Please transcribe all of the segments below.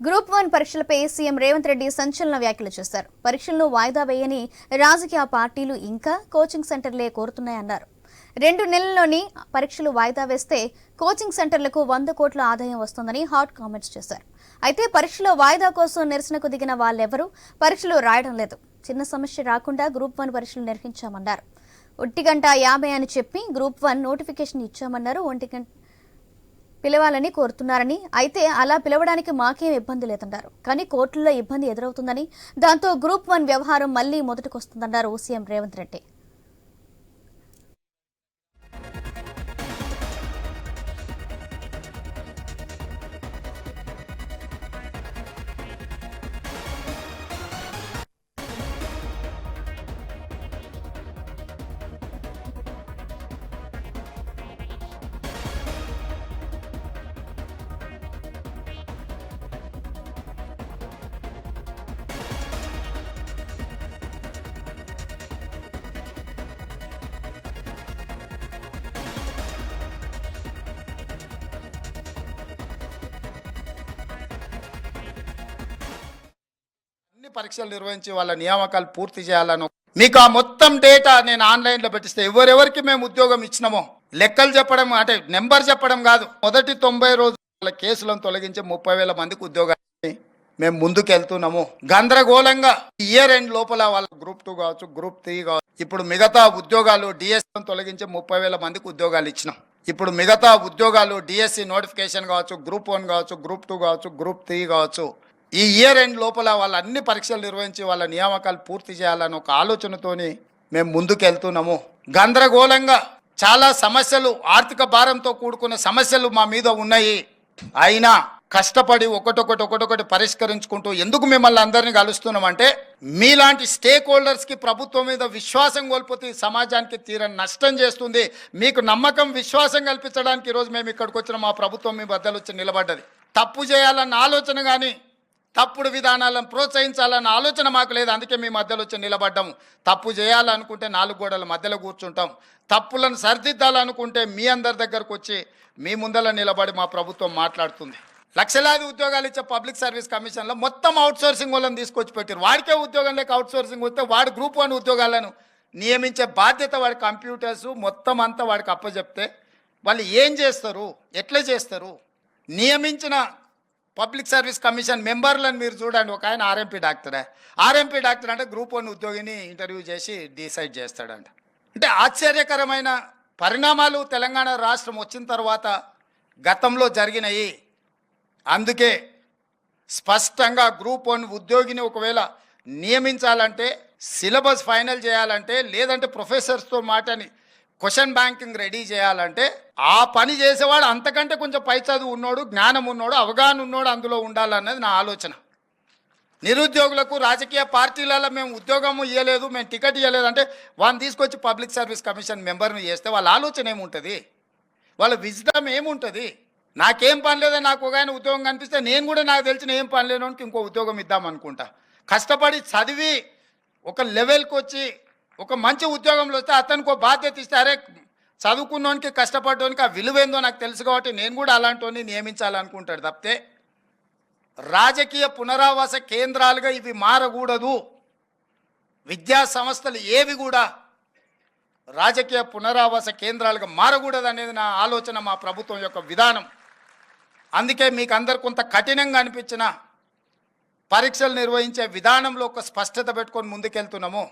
Group 1 పరీక్షలపై CM Revanth Reddy సంచలన వ్యాఖ్యలు చేశారు. పరీక్షలను వాయిదా వేయని రాజకీయ పార్టీలు ఇంకా కోచింగ్ సెంటర్లే కోరుతున్నాయన్నారు. 2 నెలల్లోని పరీక్షలు వాయిదా వేస్తే కోచింగ్ సెంటర్లకు 100 కోట్ల ఆదాయం వస్తుందని హాట్ కామెంట్స్ చేశారు. అయితే పరీక్షల వాయిదా కోసం నిరసనకు దిగిన వాళ్ళెవరూ పరీక్షలు రాయడం లేదు. చిన్న సమస్య రాకుండా గ్రూప్ 1 పరీక్షలు నిర్వహించామన్నారు. 1:50 అని చెప్పి గ్రూప్ 1 నోటిఫికేషన్ ఇచ్చామన్నారు. 1 పిలవాలని కోరుతున్నారని, అయితే అలా పిలవడానికి మాకేం ఇబ్బంది లేదన్నారు. కానీ కోర్టుల్లో ఇబ్బంది ఎదురవుతుందని, దాంతో గ్రూప్ 1 వ్యవహారం మళ్లీ మొదటికొస్తుందన్నారు సీఎం రేవంత్ రెడ్డి. పరీక్షలు నిర్వహించి వాళ్ళ నియామకాలు పూర్తి చేయాలను మీకు ఆ మొత్తం డేటా నేను ఆన్లైన్లో పెట్టిస్తే ఎవరెవరికి మేము ఉద్యోగం ఇచ్చినామో లెక్కలు చెప్పడం, అంటే నెంబర్ చెప్పడం కాదు. మొదటి 90 రోజుల కేసులను తొలగించి 30,000 మందికి ఉద్యోగాన్ని మేము ముందుకు వెళ్తున్నాము. గందరగోళంగా ఇయర్ ఎండ్ లోపల వాళ్ళ గ్రూప్ 2 కావచ్చు, గ్రూప్ 3 కావచ్చు. ఇప్పుడు మిగతా ఉద్యోగాలు డిఎస్సి తొలగించి 30,000 మందికి ఉద్యోగాలు ఇచ్చినాం. ఇప్పుడు మిగతా ఉద్యోగాలు డిఎస్సి నోటిఫికేషన్ కావచ్చు, గ్రూప్ 1 కావచ్చు, గ్రూప్ 2 కావచ్చు, గ్రూప్ 3 కావచ్చు. ఈ ఇయర్ ఎండ్ లోపల వాళ్ళ అన్ని పరీక్షలు నిర్వహించి వాళ్ళ నియామకాలు పూర్తి చేయాలని ఒక ఆలోచనతోని మేము ముందుకు వెళ్తున్నాము. గందరగోళంగా చాలా సమస్యలు, ఆర్థిక భారంతో కూడుకున్న సమస్యలు మా మీద ఉన్నాయి. అయినా కష్టపడి ఒకటొకటి పరిష్కరించుకుంటూ ఎందుకు మిమ్మల్ని అందరినీ కలుస్తున్నామంటే, మీలాంటి స్టేక్ హోల్డర్స్కి ప్రభుత్వం మీద విశ్వాసం కోల్పోతే సమాజానికి తీరని నష్టం చేస్తుంది. మీకు నమ్మకం, విశ్వాసం కల్పించడానికి ఈరోజు మేము ఇక్కడికి వచ్చిన మా ప్రభుత్వం మీ బద్దలు వచ్చి నిలబడ్డది. తప్పు చేయాలన్న ఆలోచన కానీ తప్పుడు విధానాలను ప్రోత్సహించాలన్న ఆలోచన మాకు లేదు. అందుకే మీ మధ్యలో వచ్చి నిలబడ్డాము. తప్పు చేయాలనుకుంటే 4 గోడల మధ్యలో కూర్చుంటాం. తప్పులను సరిదిద్దాలనుకుంటే మీ అందరి దగ్గరకు వచ్చి మీ ముందర నిలబడి మా ప్రభుత్వం మాట్లాడుతుంది. లక్షలాది ఉద్యోగాలు ఇచ్చే పబ్లిక్ సర్వీస్ కమిషన్లో మొత్తం అవుట్సోర్సింగ్ వాళ్ళని తీసుకొచ్చి పెట్టారు. వాడికే ఉద్యోగం లేక అవుట్సోర్సింగ్ వస్తే వాడు గ్రూప్ 1 ఉద్యోగాలను నియమించే బాధ్యత వాడి కంప్యూటర్స్ మొత్తం అంతా వాడికి అప్పచెప్తే వాళ్ళు ఏం చేస్తారు, ఎట్లా చేస్తారు? నియమించిన పబ్లిక్ సర్వీస్ కమిషన్ మెంబర్లను మీరు చూడండి. ఒక ఆయన ఆర్ఎంపీ డాక్టర్ అంటే గ్రూప్ 1 ఉద్యోగిని ఇంటర్వ్యూ చేసి డిసైడ్ చేస్తాడంట. అంటే ఆశ్చర్యకరమైన పరిణామాలు తెలంగాణ రాష్ట్రం వచ్చిన తర్వాత గతంలో జరిగినాయి. అందుకే స్పష్టంగా గ్రూప్ 1 ఉద్యోగిని ఒకవేళ నియమించాలంటే, సిలబస్ ఫైనల్ చేయాలంటే, లేదంటే ప్రొఫెసర్స్తో మాటని క్వశ్చన్ బ్యాంకింగ్ రెడీ చేయాలంటే ఆ పని చేసేవాడు అంతకంటే కొంచెం పై చదువు ఉన్నోడు, జ్ఞానం ఉన్నోడు, అవగాహన ఉన్నోడు అందులో ఉండాలన్నది నా ఆలోచన. నిరుద్యోగులకు రాజకీయ పార్టీలలో మేము ఉద్యోగము ఇవ్వలేదు, మేము టికెట్ ఇవ్వలేదు అంటే వాళ్ళని తీసుకొచ్చి పబ్లిక్ సర్వీస్ కమిషన్ మెంబర్ని చేస్తే వాళ్ళ ఆలోచన ఏముంటుంది, వాళ్ళ విజ్డమ్ ఏముంటుంది? నాకేం పని లేదా, నాకు ఒక ఆయన ఉద్యోగం కనిపిస్తే నేను కూడా నాకు తెలిసిన ఏం పని లేనోనికి ఇంకో ఉద్యోగం ఇద్దామనుకుంటా. కష్టపడి చదివి ఒక లెవెల్కి వచ్చి ఒక మంచి ఉద్యోగంలో వస్తే అతనికి ఒక బాధ్యత ఇస్తే, అరే చదువుకున్నోనికి కష్టపడ్డానికి ఆ విలువేందో నాకు తెలుసు కాబట్టి నేను కూడా అలాంటివన్నీ నియమించాలనుకుంటాడు తప్పితే రాజకీయ పునరావాస కేంద్రాలుగా ఇవి మారకూడదు. విద్యా సంస్థలు ఏవి కూడా రాజకీయ పునరావాస కేంద్రాలుగా మారకూడదు అనేది నా ఆలోచన, మా ప్రభుత్వం యొక్క విధానం. అందుకే మీకు అందరు కొంత కఠినంగా అనిపించిన పరీక్షలు నిర్వహించే విధానంలో ఒక స్పష్టత పెట్టుకొని ముందుకెళ్తున్నాము.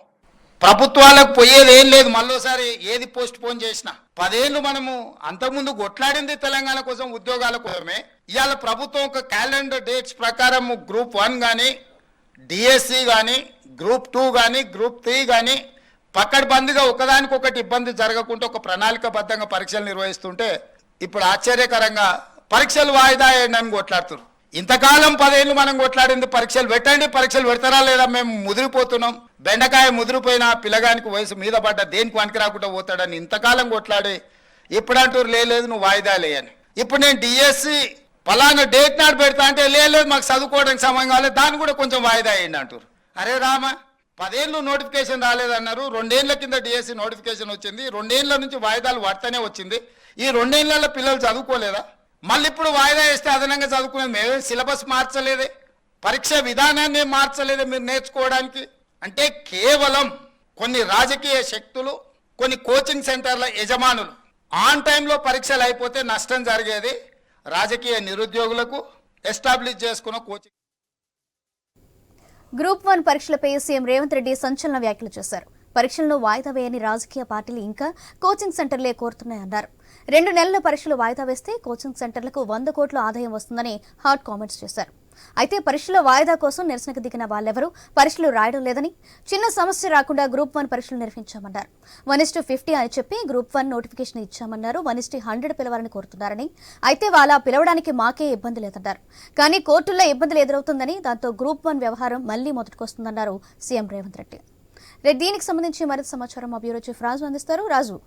ప్రభుత్వాలకు పోయేది ఏం లేదు. మళ్ళోసారి ఏది పోస్ట్ పోన్ చేసినా 10 ఏళ్ళు మనము అంతకుముందు కొట్లాడింది తెలంగాణ కోసం, ఉద్యోగాల కోసమే. ఇవాళ ప్రభుత్వం ఒక క్యాలెండర్ డేట్స్ ప్రకారం గ్రూప్ 1 కానీ, డిఎస్సి కానీ, గ్రూప్ 2 కానీ, గ్రూప్ 3 కానీ పక్కడబందిగా ఒకదానికొకటి ఇబ్బంది జరగకుండా ఒక ప్రణాళికబద్ధంగా పరీక్షలు నిర్వహిస్తుంటే ఇప్పుడు ఆశ్చర్యకరంగా పరీక్షలు వాయిదా వేయండి అని కొట్లాడుతున్నారు. ఇంతకాలం 10 ఏళ్ళు మనం కొట్లాడింది పరీక్షలు పెట్టండి, పరీక్షలు పెడతారా లేదా మేము ముదిరిపోతున్నాం. బెండకాయ ముదిరిపోయిన పిల్లగానికి వయసు మీద పడ్డ దేనికి వనికి రాకుండా పోతాడని ఇంతకాలం కొట్లాడి ఇప్పుడు అంటారు లేదు నువ్వు వాయిదా లేయని. ఇప్పుడు నేను డిఎస్సి పలానా డేట్ నాడు పెడతా అంటే లేదు మాకు చదువుకోవడానికి సమయం కాలేదు, దాన్ని కూడా కొంచెం వాయిదా వేయండి అంటారు. అరే రామ, 10 ఏళ్ళు నోటిఫికేషన్ రాలేదన్నారు, 2 ఏళ్ల కింద డిఎస్సి నోటిఫికేషన్ వచ్చింది, 2 ఏళ్ల నుంచి వాయిదాలు పడతానే వచ్చింది. ఈ 2 ఏళ్లలో పిల్లలు చదువుకోలేదా? మళ్ళీ ఇప్పుడు వాయిదా వేస్తే అదనంగా చదువుకునేది మేము సిలబస్ మార్చలేదే, పరీక్ష విధానాన్ని మార్చలేదే మీరు నేర్చుకోవడానికి. అంటే కేవలం కొన్ని రాజకీయ శక్తులు, కొన్ని కోచింగ్ సెంటర్ల యజమానులు ఆన్ టైంలో పరీక్షలు అయిపోతే నష్టం జరిగేది రాజకీయ నిరుద్యోగులకు, ఎస్టాబ్లిష్ చేసుకున్న కోచింగ్. గ్రూప్ 1 పరీక్షలపై సీఎం రేవంత్ రెడ్డి సంచలన వ్యాఖ్యలు చేశారు. పరీక్షలను వాయిదా వేయని రాజకీయ పార్టీలు ఇంకా కోచింగ్ సెంటర్లే కోరుతున్నాయన్నారు. 2 నెలల పరీక్షలు వాయిదా వేస్తే కోచింగ్ సెంటర్లకు 100 కోట్ల ఆదాయం వస్తుందని హాట్ కామెంట్స్ చేశారు. అయితే పరీక్షల వాయిదా కోసం నిరసనకు దిగిన వాళ్ళెవరూ పరీక్షలు రాయడం లేదని, చిన్న సమస్య రాకుండా గ్రూప్ 1 పరీక్షలు నిర్వహించామన్నారు. 1:50 అని చెప్పి గ్రూప్ 1 నోటిఫికేషన్ ఇచ్చామన్నారు. 1:100 పిలవాలని కోరుతున్నారని, అయితే వాళ్ళ పిలవడానికి మాకే ఇబ్బంది లేదన్నారు. కానీ కోర్టుల్లో ఇబ్బందులు ఎదురవుతుందని, దాంతో గ్రూప్ 1 వ్యవహారం మళ్లీ మొదటికొస్తుందన్నారు సీఎం రేవంత్ రెడ్డి. దీనికి సంబంధించి మరింత సమాచారం మా బ్యూరో చీఫ్ రాజు అందిస్తారు. రాజు,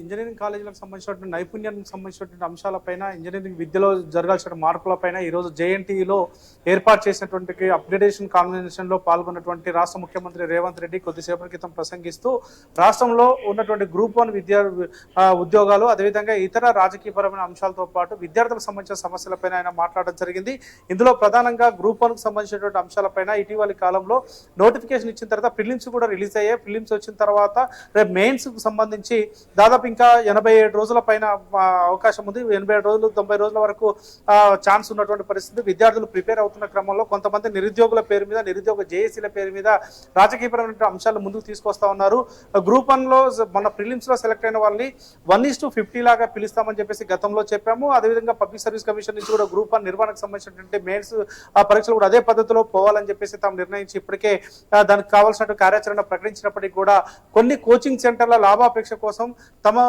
ఇంజనీరింగ్ కాలేజీలకు సంబంధించినటువంటి నైపుణ్యానికి సంబంధించినటువంటి అంశాలపైన, ఇంజనీరింగ్ విద్యలో జరగాల్సిన మార్పులపైన ఈరోజు జేఎన్టీలో ఏర్పాటు చేసినటువంటి అప్గ్రేడేషన్ కాన్వెన్షన్ లో పాల్గొన్నటువంటి రాష్ట్ర ముఖ్యమంత్రి రేవంత్ రెడ్డి కొద్దిసేపటి క్రితం ప్రసంగిస్తూ రాష్ట్రంలో ఉన్నటువంటి గ్రూప్ 1 ఉద్యోగాలు, అదేవిధంగా ఇతర రాజకీయపరమైన అంశాలతో పాటు విద్యార్థులకు సంబంధించిన సమస్యలపైన ఆయన మాట్లాడడం జరిగింది. ఇందులో ప్రధానంగా గ్రూప్ 1కు సంబంధించినటువంటి అంశాలపైన ఇటీవలి కాలంలో నోటిఫికేషన్ ఇచ్చిన తర్వాత ప్రిలిమ్స్ కూడా రిలీజ్ అయ్యాయి. ప్రిలిమ్స్ వచ్చిన తర్వాత రేపు మెయిన్స్ కు సంబంధించి దాదాపు ఇంకా 87 రోజుల పైన అవకాశం ఉంది. 87 రోజులు 90 రోజుల వరకు ఛాన్స్ ఉన్నటువంటి పరిస్థితి. విద్యార్థులు ప్రిపేర్ అవుతున్న క్రమంలో కొంతమంది నిరుద్యోగుల పేరు మీద, నిరుద్యోగ జేఏసీల పేరు మీద రాజకీయపరమైన అంశాలు ముందుకు తీసుకొస్తా ఉన్నారు. గ్రూప్ 1లో మన ప్రిలిమ్స్ లో సెలెక్ట్ అయిన వాళ్ళని 1:50 లాగా పిలుస్తామని చెప్పేసి గతంలో చెప్పాము. అదేవిధంగా పబ్లిక్ సర్వీస్ కమిషన్ నుంచి కూడా గ్రూప్ 1 నిర్వహణకు సంబంధించినటువంటి మెయిన్స్ పరీక్షలు కూడా అదే పద్ధతిలో పోవాలని చెప్పేసి తాము నిర్ణయించి ఇప్పటికే దానికి కావాల్సినటువంటి కార్యాచరణ ప్రకటించినప్పటికీ కూడా కొన్ని కోచింగ్ సెంటర్ల లాభాపేక్ష కోసం తమ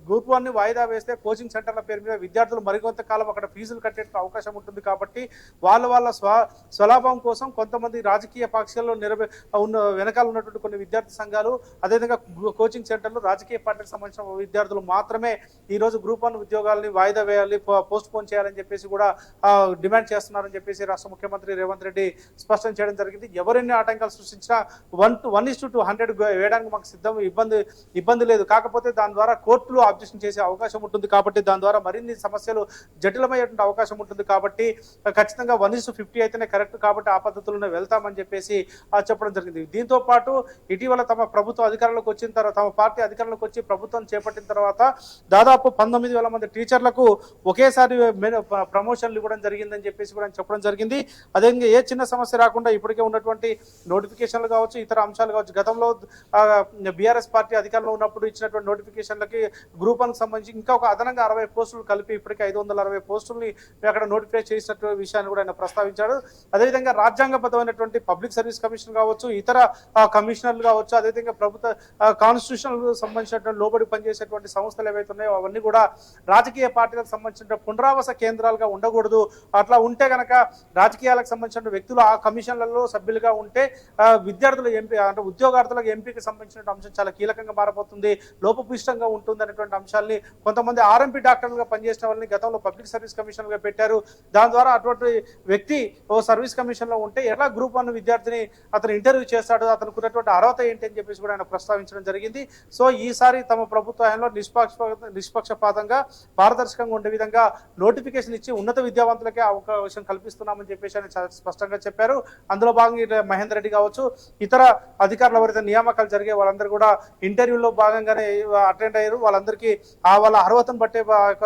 గ్రూప్ 1 వాయిదా వేస్తే కోచింగ్ సెంటర్ల పేరు మీద విద్యార్థులు మరికొంత కాలం అక్కడ ఫీజులు కట్టే అవకాశం ఉంటుంది. కాబట్టి వాళ్ళ స్వలాభం కోసం కొంతమంది రాజకీయ పక్షాల్లో వెనకాల ఉన్నటువంటి కొన్ని విద్యార్థి సంఘాలు, అదేవిధంగా కోచింగ్ సెంటర్లు, రాజకీయ పార్టీకి సంబంధించిన విద్యార్థులు మాత్రమే ఈ రోజు గ్రూప్ 1 ఉద్యోగాలని వాయిదా వేయాలి, పోస్ట్ పోన్ చేయాలని చెప్పేసి కూడా డిమాండ్ చేస్తున్నారని చెప్పేసి రాష్ట్ర ముఖ్యమంత్రి రేవంత్ రెడ్డి స్పష్టం చేయడం జరిగింది. ఎవరెన్ని ఆటంకాలు సృష్టించినా 1:100 వేయడానికి మాకు ఇబ్బంది లేదు. కాకపోతే దాని ద్వారా కోర్టులో అబ్జెక్షన్ చేసే అవకాశం ఉంటుంది. కాబట్టి దాని ద్వారా మరిన్ని సమస్యలు జటిలమయ్యేటువంటి అవకాశం ఉంటుంది. కాబట్టి ఖచ్చితంగా 1:50 అయితేనే కరెక్ట్. కాబట్టి ఆ పద్ధతుల్లోనే వెళ్తామని చెప్పేసి చెప్పడం జరిగింది. దీంతో పాటు ఇటీవల తమ ప్రభుత్వం అధికారంలోకి వచ్చిన తర్వాత, తమ పార్టీ అధికారంలోకి వచ్చి ప్రభుత్వం చేపట్టిన తర్వాత దాదాపు 19,000 మంది టీచర్లకు ఒకేసారి ప్రమోషన్లు ఇవ్వడం జరిగిందని చెప్పేసి కూడా చెప్పడం జరిగింది. అదేవిధంగా ఏ చిన్న సమస్య రాకుండా ఇప్పటికే ఉన్నటువంటి నోటిఫికేషన్లు కావచ్చు, ఇతర అంశాలు కావచ్చు, గతంలో బీఆర్ఎస్ పార్టీ అధికారంలో ఉన్నప్పుడు ఇచ్చినటువంటి నోటిఫికేషన్లకి గ్రూప్ 1కు సంబంధించి ఇంకా ఒక అదనంగా 60 పోస్టులు కలిపి ఇప్పటికే 560 పోస్టుల్ని అక్కడ నోటిఫై చేసినటువంటి విషయాన్ని కూడా ఆయన ప్రస్తావించాడు. అదేవిధంగా రాజ్యాంగబద్ధమైనటువంటి పబ్లిక్ సర్వీస్ కమిషన్ కావచ్చు, ఇతర కమిషనర్లు కావచ్చు, అదేవిధంగా ప్రభుత్వ కాన్స్టిట్యూషనల్ సంబంధించినటువంటి లోబడి పనిచేసేటువంటి సంస్థలు ఏవైతే ఉన్నాయో అవన్నీ కూడా రాజకీయ పార్టీలకు సంబంధించిన పునరావాస కేంద్రాలుగా ఉండకూడదు. అట్లా ఉంటే కనుక రాజకీయాలకు సంబంధించిన వ్యక్తులు ఆ కమిషన్లలో సభ్యులుగా ఉంటే విద్యార్థుల ఎంపీ అంటే ఉద్యోగార్థులకు ఎంపీకి సంబంధించిన అంశం చాలా కీలకంగా మారబోతుంది, లోపభూయిష్టంగా ఉంటుంది అనేటువంటి అంశాన్ని కొంతమంది ఆర్ఎంపీ డాక్టర్లుగా పనిచేసిన వాళ్ళని గతంలో పబ్లిక్ సర్వీస్ కమిషన్గా పెట్టారు. దాని ద్వారా అటువంటి వ్యక్తి ఓ సర్వీస్ కమిషన్లో ఉంటే ఎలా గ్రూప్ 1 విద్యార్థిని అతను ఇంటర్వ్యూ చేస్తాడు, అతనికి ఉన్నటువంటి అర్హత ఏంటి అని చెప్పేసి కూడా ఆయన ప్రస్తావించడం జరిగింది. సో ఈసారి తమ ప్రభుత్వంలో నిష్పక్షపాతంగా పారదర్శకంగా ఉండే విధంగా నోటిఫికేషన్ ఇచ్చి ఉన్నత విద్యావంతులకే అవకాశం కల్పిస్తున్నామని చెప్పేసి ఆయన చాలా స్పష్టంగా చెప్పారు. అందులో భాగంగా మహేందర్ రెడ్డి కావచ్చు, ఇతర అధికారులు ఎవరైతే నియామకాలు జరిగే వాళ్ళందరూ కూడా ఇంటర్వ్యూలో భాగంగానే అటెండ్ అయ్యారు. వాళ్ళందరికీ వాళ్ళ అర్హతను బట్టే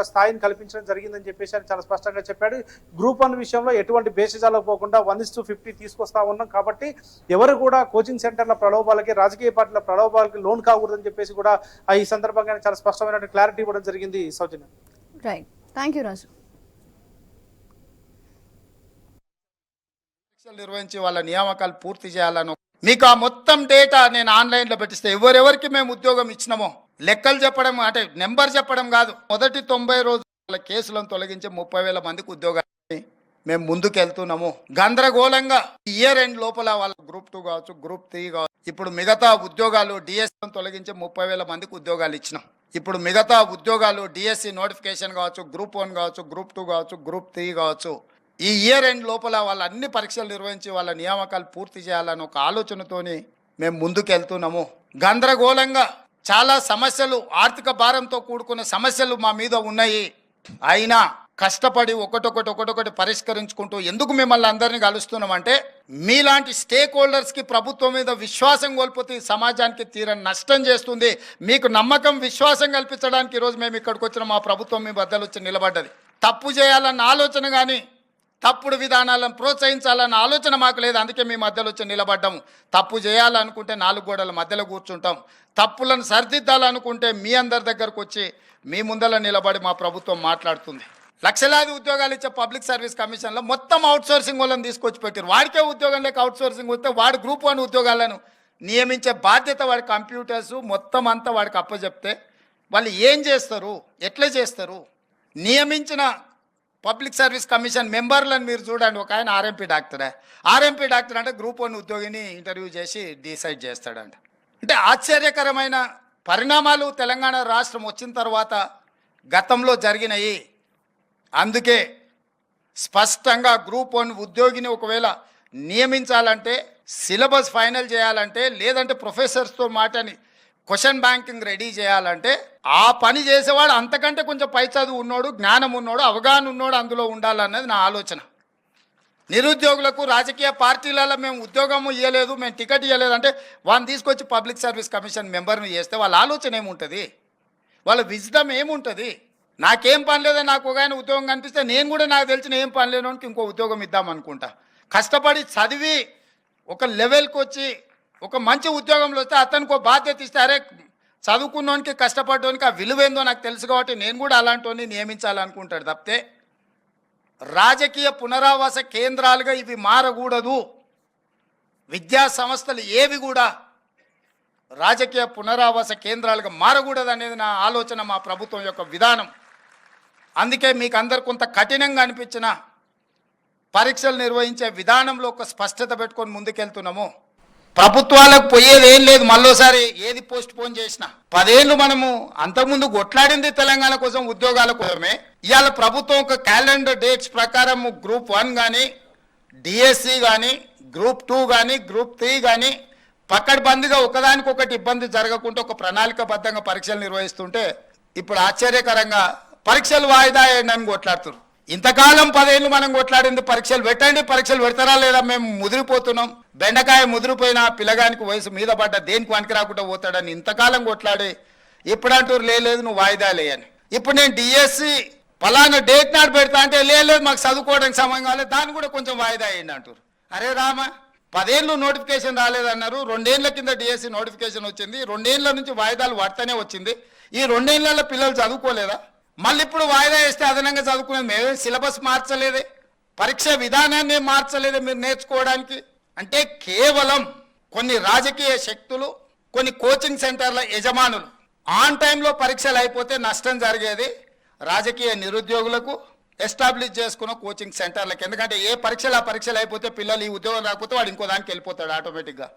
స్థాయిని కల్పించడం జరిగిందని చెప్పేసి ఆయన చాలా స్పష్టంగా చెప్పాడు. గ్రూప్ 1 విషయంలో ఎటువంటి బేసిజాలో పోకుండా 1:50 తీసుకొస్తా ఉన్నాం. కాబట్టి ఎవరు కూడా కోచింగ్ సెంటర్ల ప్రలోభాలకి, రాజకీయ పార్టీల ప్రలోభాలకి లోన్ కాకూడదని చెప్పేసి కూడా ఈ సందర్భంగా చాలా స్పష్టమైన క్లారిటీ ఇవ్వడం జరిగింది. సౌజన్య, రైట్, థ్యాంక్ యూ రాజు. నిర్వహించి వాళ్ళ నియామకాలు పూర్తి చేయాలను మీకు ఆ మొత్తం డేటా నేను ఆన్లైన్లో పెట్టిస్తే ఎవరెవరికి మేము ఉద్యోగం ఇచ్చినామో లెక్కలు చెప్పడం, అంటే నెంబర్ చెప్పడం కాదు. మొదటి 90 రోజుల కేసులను తొలగించి 30,000 మందికి ఉద్యోగాన్ని మేము ముందుకు వెళ్తున్నాము. గందరగోళంగా ఇయర్ ఎండ్ లోపల వాళ్ళ గ్రూప్ 2 కావచ్చు, గ్రూప్ 3 కావచ్చు, ఇప్పుడు మిగతా ఉద్యోగాలు డిఎస్సీలను తొలగించి 30,000 మందికి ఉద్యోగాలు ఇచ్చినాం. ఇప్పుడు మిగతా ఉద్యోగాలు డిఎస్సీ నోటిఫికేషన్ కావచ్చు, గ్రూప్ 1 కావచ్చు, గ్రూప్ 2 కావచ్చు, గ్రూప్ 3 కావచ్చు, ఈ ఇయర్ ఎండ్ లోపల వాళ్ళ అన్ని పరీక్షలు నిర్వహించి వాళ్ళ నియామకాలు పూర్తి చేయాలని ఒక ఆలోచనతోని మేము ముందుకు వెళ్తున్నాము. గందరగోళంగా చాలా సమస్యలు, ఆర్థిక భారంతో కూడుకున్న సమస్యలు మా మీద ఉన్నాయి. అయినా కష్టపడి ఒకటొకటి పరిష్కరించుకుంటూ ఎందుకు మిమ్మల్ని అందరినీ కలుస్తున్నామంటే, మీలాంటి స్టేక్ హోల్డర్స్కి ప్రభుత్వం మీద విశ్వాసం కోల్పోతే సమాజానికి తీరని నష్టం చేస్తుంది. మీకు నమ్మకం, విశ్వాసం కల్పించడానికి ఈరోజు మేము ఇక్కడికి వచ్చిన మా ప్రభుత్వం మీ బద్దలు వచ్చి నిలబడ్డది. తప్పు చేయాలన్న ఆలోచన కానీ తప్పుడు విధానాలను ప్రోత్సహించాలన్న ఆలోచన మాకు లేదు. అందుకే మీ మధ్యలో వచ్చి నిలబడ్డాము. తప్పు చేయాలనుకుంటే 4 గోడల మధ్యలో కూర్చుంటాం. తప్పులను సరిదిద్దాలనుకుంటే మీ అందరి దగ్గరకు వచ్చి మీ ముందర నిలబడి మా ప్రభుత్వం మాట్లాడుతుంది. లక్షలాది ఉద్యోగాలు ఇచ్చే పబ్లిక్ సర్వీస్ కమిషన్లో మొత్తం అవుట్సోర్సింగ్ వాళ్ళని తీసుకొచ్చి పెట్టారు. వాడికే ఉద్యోగం లేక అవుట్సోర్సింగ్ వస్తే వాడు గ్రూప్ 1 ఉద్యోగాలను నియమించే బాధ్యత వాడి కంప్యూటర్స్ మొత్తం అంతా వాడికి అప్పచెప్తే వాళ్ళు ఏం చేస్తారు, ఎట్లా చేస్తారు? నియమించిన పబ్లిక్ సర్వీస్ కమిషన్ మెంబర్లను మీరు చూడండి. ఒక ఆయన ఆర్ఎంపీ డాక్టరే. ఆర్ఎంపీ డాక్టర్ అంటే గ్రూప్ 1 ఉద్యోగిని ఇంటర్వ్యూ చేసి డిసైడ్ చేస్తాడంట. అంటే ఆశ్చర్యకరమైన పరిణామాలు తెలంగాణ రాష్ట్రం వచ్చిన తర్వాత గతంలో జరిగినాయి. అందుకే స్పష్టంగా గ్రూప్ 1 ఉద్యోగిని ఒకవేళ నియమించాలంటే, సిలబస్ ఫైనల్ చేయాలంటే, లేదంటే ప్రొఫెసర్స్తో మాటని క్వశ్చన్ బ్యాంకింగ్ రెడీ చేయాలంటే ఆ పని చేసేవాడు అంతకంటే కొంచెం పై చదువు ఉన్నోడు, జ్ఞానం ఉన్నోడు, అవగాహన ఉన్నోడు అందులో ఉండాలన్నది నా ఆలోచన. నిరుద్యోగులకు రాజకీయ పార్టీలలో మేము ఉద్యోగము ఇవ్వలేదు, మేము టికెట్ ఇవ్వలేదు అంటే వాళ్ళని తీసుకొచ్చి పబ్లిక్ సర్వీస్ కమిషన్ మెంబర్ని చేస్తే వాళ్ళ ఆలోచన ఏముంటుంది, వాళ్ళ విజ్డమ్ ఏముంటుంది? నాకేం పని లేదో నాకు ఒక ఆయన ఉద్యోగం కనిపిస్తే నేను కూడా నాకు తెలిసిన ఏం పని లేనోనికి ఇంకో ఉద్యోగం ఇద్దామనుకుంటా. కష్టపడి చదివి ఒక లెవెల్కి వచ్చి ఒక మంచి ఉద్యోగంలో వస్తే అతనికి ఒక బాధ్యత ఇస్తే, అరే చదువుకున్నోనికి కష్టపడ్డానికి ఆ విలువేందో నాకు తెలుసు కాబట్టి నేను కూడా అలాంటి నియమించాలనుకుంటాడు తప్పితే రాజకీయ పునరావాస కేంద్రాలుగా ఇవి మారకూడదు. విద్యా సంస్థలు ఏవి కూడా రాజకీయ పునరావాస కేంద్రాలుగా మారకూడదు అనేది నా ఆలోచన, మా ప్రభుత్వం యొక్క విధానం. అందుకే మీకు అందరు కొంత కఠినంగా అనిపించిన పరీక్షలు నిర్వహించే విధానంలో ఒక స్పష్టత పెట్టుకొని ముందుకెళ్తున్నాము. ప్రభుత్వాలకు పోయేది ఏం లేదు. మళ్ళోసారి ఏది పోస్ట్ పోన్ చేసినా 10 ఏళ్ళు మనము అంతకుముందు కొట్లాడింది తెలంగాణ కోసం, ఉద్యోగాల కోసమే. ఇవాళ ప్రభుత్వం ఒక క్యాలెండర్ డేట్స్ ప్రకారం గ్రూప్ 1 కానీ, డిఎస్సి కానీ, గ్రూప్ 2 కానీ, గ్రూప్ 3 కానీ పక్కడబందిగా ఒకదానికొకటి ఇబ్బంది జరగకుండా ఒక ప్రణాళికబద్ధంగా పరీక్షలు నిర్వహిస్తుంటే ఇప్పుడు ఆశ్చర్యకరంగా పరీక్షలు వాయిదా వేయండి అని కొట్లాడుతున్నారు. ఇంతకాలం 10 ఏళ్ళు మనం కొట్లాడింది పరీక్షలు పెట్టండి, పరీక్షలు పెడతారా లేదా మేము ముదిరిపోతున్నాం. బెండకాయ ముదిరిపోయిన పిల్లగానికి వయసు మీద పడ్డ దేనికి పనికి రాకుండా పోతాడని ఇంతకాలం కొట్లాడి ఇప్పుడు అంటారు లేదు నువ్వు వాయిదా లేయని. ఇప్పుడు నేను డిఎస్సి పలానా డేట్ నాడు పెడతా అంటే లేదు మాకు చదువుకోవడానికి సమయం కాలేదు, దాన్ని కూడా కొంచెం వాయిదా వేయండి అంటారు. అరే రామ, 10 ఏళ్ళు నోటిఫికేషన్ రాలేదన్నారు, 2 ఏళ్ల కింద డిఎస్సి నోటిఫికేషన్ వచ్చింది, 2 ఏళ్ల నుంచి వాయిదాలు పడతానే వచ్చింది. ఈ 2 ఏళ్లలో పిల్లలు చదువుకోలేదా? మళ్ళీ ఇప్పుడు వాయిదా వేస్తే అదనంగా చదువుకునేది మేమే. సిలబస్ మార్చలేదే, పరీక్ష విధానాన్ని మార్చలేదే మీరు నేర్చుకోవడానికి. అంటే కేవలం కొన్ని రాజకీయ శక్తులు, కొన్ని కోచింగ్ సెంటర్ల యజమానులు ఆన్ టైంలో పరీక్షలు అయిపోతే నష్టం జరిగేది రాజకీయ నిరుద్యోగులకు, ఎస్టాబ్లిష్ చేసుకున్న కోచింగ్ సెంటర్లకు. ఎందుకంటే ఏ పరీక్షలు ఆ పరీక్షలు అయిపోతే పిల్లలు ఈ ఉద్యోగం రాకపోతే వాడు ఇంకో దానికి వెళ్ళిపోతాడు ఆటోమేటిక్గా.